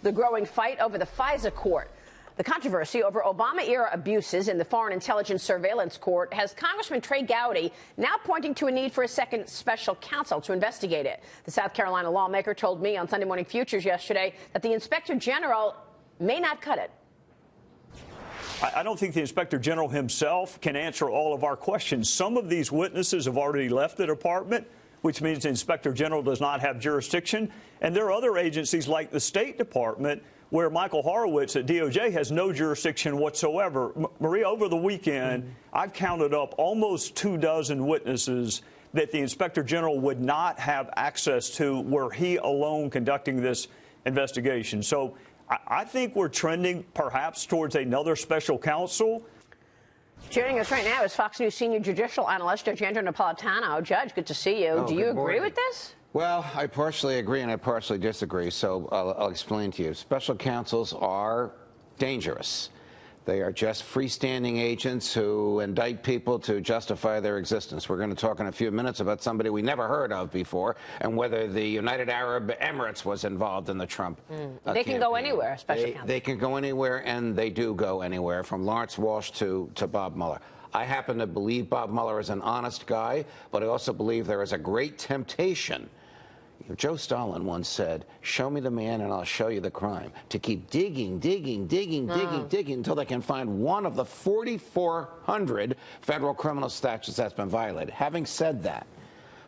The growing fight over the FISA court. The controversy over Obama-era abuses in the Foreign Intelligence Surveillance Court has Congressman Trey Gowdy now pointing to a need for a second special counsel to investigate it. The South Carolina lawmaker told me on Sunday Morning Futures yesterday that the Inspector General may not cut it. I don't think the Inspector General himself can answer all of our questions. Some of these witnesses have already left the department, which means the Inspector General does not have jurisdiction. And there are other agencies like the State Department where Michael Horowitz at DOJ has no jurisdiction whatsoever. Maria, over the weekend, I've counted up almost 24 witnesses that the Inspector General would not have access to were he alone conducting this investigation. So I think we're trending perhaps towards another special counsel. Joining us right now is Fox News senior judicial analyst Judge Andrew Napolitano. Judge, good to see you. Do you agree with this? Well, I partially agree and I partially disagree, so I'll explain to you. Special counsels are dangerous. They are just freestanding agents who indict people to justify their existence. We're going to talk in a few minutes about somebody we never heard of before and whether the United Arab Emirates was involved in the Trump They can go anywhere, special counsel. They can go anywhere, and they do go anywhere, from Lawrence Walsh to Bob Mueller. I happen to believe Bob Mueller is an honest guy, but I also believe there is a great temptation. Joe Stalin once said, "Show me the man and I'll show you the crime." To keep digging until they can find one of the 4,400 federal criminal statutes that's been violated. Having said that,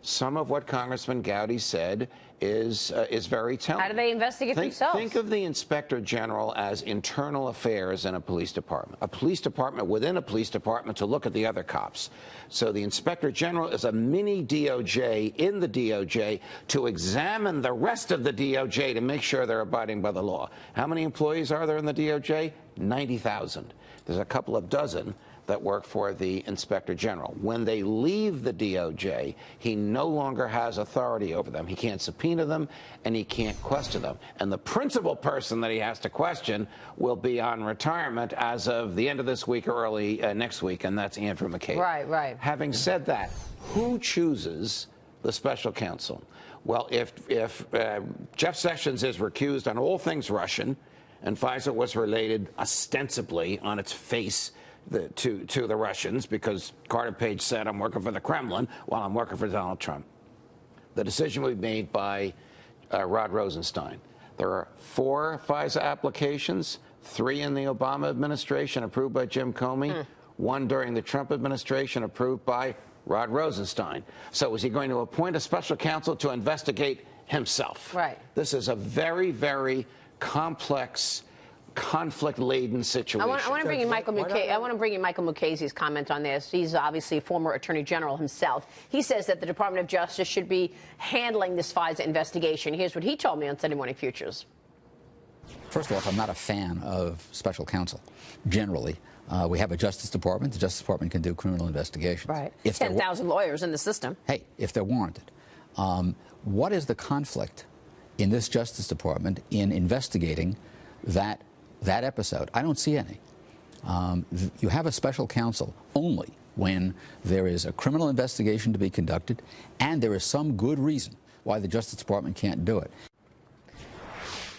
some of what Congressman Gowdy said is very telling. How do they investigate themselves? Think of the Inspector General as internal affairs in a police department within a police department to look at the other cops. So the Inspector General is a mini DOJ in the DOJ to examine the rest of the DOJ to make sure they're abiding by the law. How many employees are there in the DOJ? 90,000. There's a couple of dozen that work for the Inspector General. When they leave the DOJ, he no longer has authority over them. He can't subpoena them, and he can't question them. And the principal person that he has to question will be on retirement as of the end of this week or early next week, and that's Andrew McCabe. Right. Having said that, who chooses the special counsel? Well, if Jeff Sessions is recused on all things Russian, and FISA was related ostensibly on its face to the Russians, because Carter Page said, "I'm working for the Kremlin while I'm working for Donald Trump." The decision will be made by Rod Rosenstein. There are 4 FISA applications, 3 in the Obama administration approved by Jim Comey, 1 during the Trump administration approved by Rod Rosenstein. So is he going to appoint a special counsel to investigate himself? Right. This is a very, very complex, conflict-laden situation. I want to bring in Michael Mukasey. I want to bring in Michael Mukasey's comment on this. He's obviously a former Attorney General himself. He says that the Department of Justice should be handling this FISA investigation. Here's what he told me on Sunday Morning Futures. First of all, I'm not a fan of special counsel. Generally, we have a Justice Department. The Justice Department can do criminal investigations. Right. 10,000 lawyers in the system. Hey, if they're warranted. What is the conflict in this Justice Department in investigating that episode? I don't see any. You have a special counsel only when there is a criminal investigation to be conducted and there is some good reason why the Justice Department can't do it.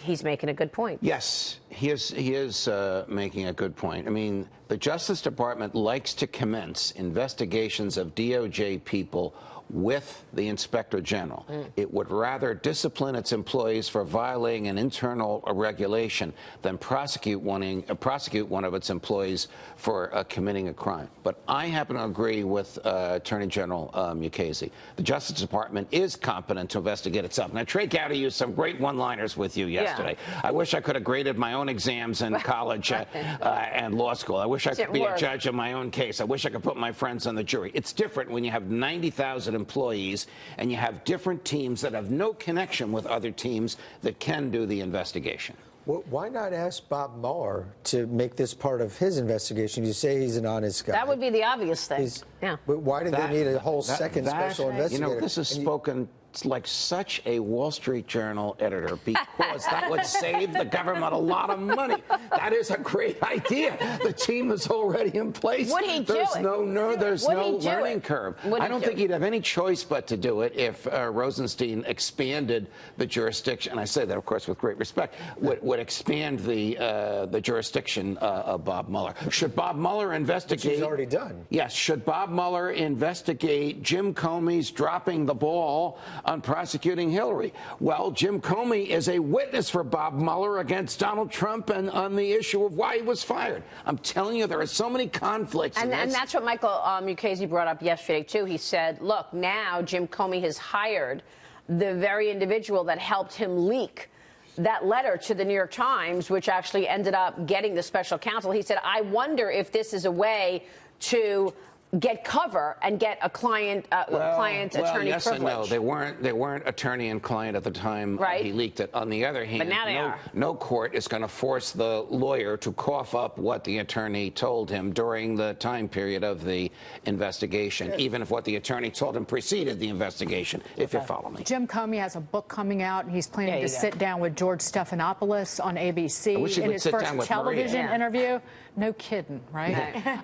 He's making a good point. Yes, he is making a good point. I mean, the Justice Department likes to commence investigations of DOJ people with the Inspector General. It would rather discipline its employees for violating an internal regulation than prosecute one of its employees for committing a crime. But I happen to agree with Attorney General Mukasey. The Justice Department is competent to investigate itself. Now, Trey Gowdy used some great one-liners with you yesterday. Yeah. I wish I could have graded my own exams in college and law school. I wish I could be a judge of my own case. I wish I could put my friends on the jury. It's different when you have 90,000 employees and you have different teams that have no connection with other teams that can do the investigation. Well, why not ask Bob Mueller to make this part of his investigation? You say he's an honest guy. That would be the obvious thing. But why did they need a whole second special investigator? You know, this is spoken like such a Wall Street Journal editor because that would save the government a lot of money. That is a great idea. The team is already in place. Would he do it? There's no learning curve. I don't think he'd have any choice but to do it if Rosenstein expanded the jurisdiction. And I say that, of course, with great respect. Would expand the jurisdiction of Bob Mueller. Should Bob Mueller investigate? Which he's already done. Yes. Should Bob Mueller investigate Jim Comey's dropping the ball on prosecuting Hillary? Well, Jim Comey is a witness for Bob Mueller against Donald Trump and on the issue of why he was fired. I'm telling you, there are so many conflicts. And that's what Michael Mukasey brought up yesterday, too. He said, look, now Jim Comey has hired the very individual that helped him leak that letter to the New York Times, which actually ended up getting the special counsel. He said, I wonder if this is a way to get cover and get a client attorney yes privilege. And no, they weren't attorney and client at the time he leaked it. On the other hand, but now they are. No court is going to force the lawyer to cough up what the attorney told him during the time period of the investigation, even if what the attorney told him preceded the investigation, if you follow me. Jim Comey has a book coming out, and he's planning to sit down with George Stephanopoulos on ABC in his first television interview. No kidding, right?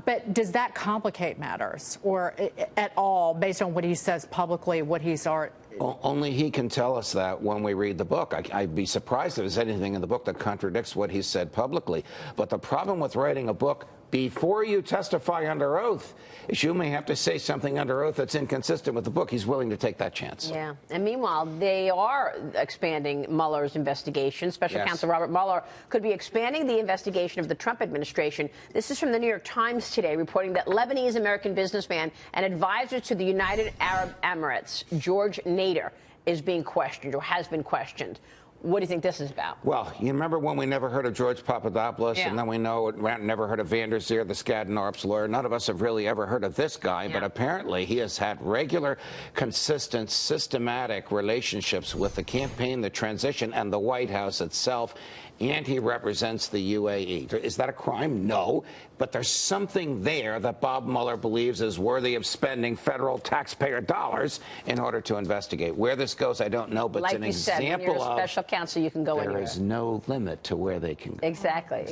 But does that complicate matters, or at all, based on what he says publicly, what he's already... Only he can tell us that when we read the book. I'd be surprised if there's anything in the book that contradicts what he said publicly. But the problem with writing a book before you testify under oath is you may have to say something under oath that's inconsistent with the book. He's willing to take that chance. Yeah. And meanwhile, they are expanding Mueller's investigation. Special Counsel Robert Mueller could be expanding the investigation of the Trump administration. This is from the New York Times today, reporting that Lebanese-American businessman and advisor to the United Arab Emirates, George Nader, is being questioned or has been questioned. What do you think this is about? Well, you remember when we never heard of George Papadopoulos, and then we never heard of Van der Zeer, the Skadden-Arps lawyer. None of us have really ever heard of this guy, but apparently he has had regular, consistent, systematic relationships with the campaign, the transition, and the White House itself, and he represents the UAE. Is that a crime? No. But there's something there that Bob Mueller believes is worthy of spending federal taxpayer dollars in order to investigate. Where this goes, I don't know, but like it's an example said, when you're a special counsel, you can go anywhere. There is no limit to where they can go. Exactly.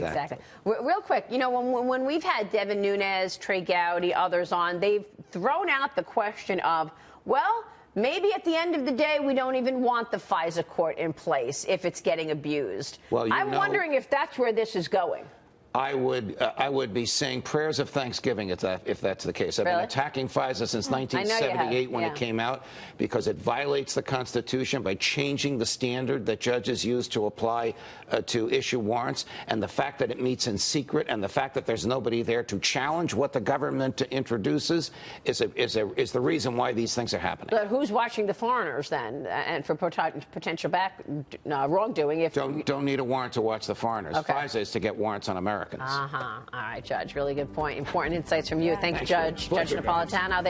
Real quick, you know, when we've had Devin Nunes, Trey Gowdy, others on, they've thrown out the question of, well, maybe at the end of the day, we don't even want the FISA court in place if it's getting abused. Well, I'm wondering if that's where this is going. I would be saying prayers of thanksgiving if that's the case. I've been attacking FISA since 1978 when it came out because it violates the Constitution by changing the standard that judges use to apply to issue warrants, and the fact that it meets in secret, and the fact that there's nobody there to challenge what the government introduces is the reason why these things are happening. But who's watching the foreigners then, and for potential wrongdoing? If don't need a warrant to watch the foreigners. FISA is to get warrants on Americans. All right, Judge. Really good point. Important insights from you. Thank you, Judge. Judge Napolitano.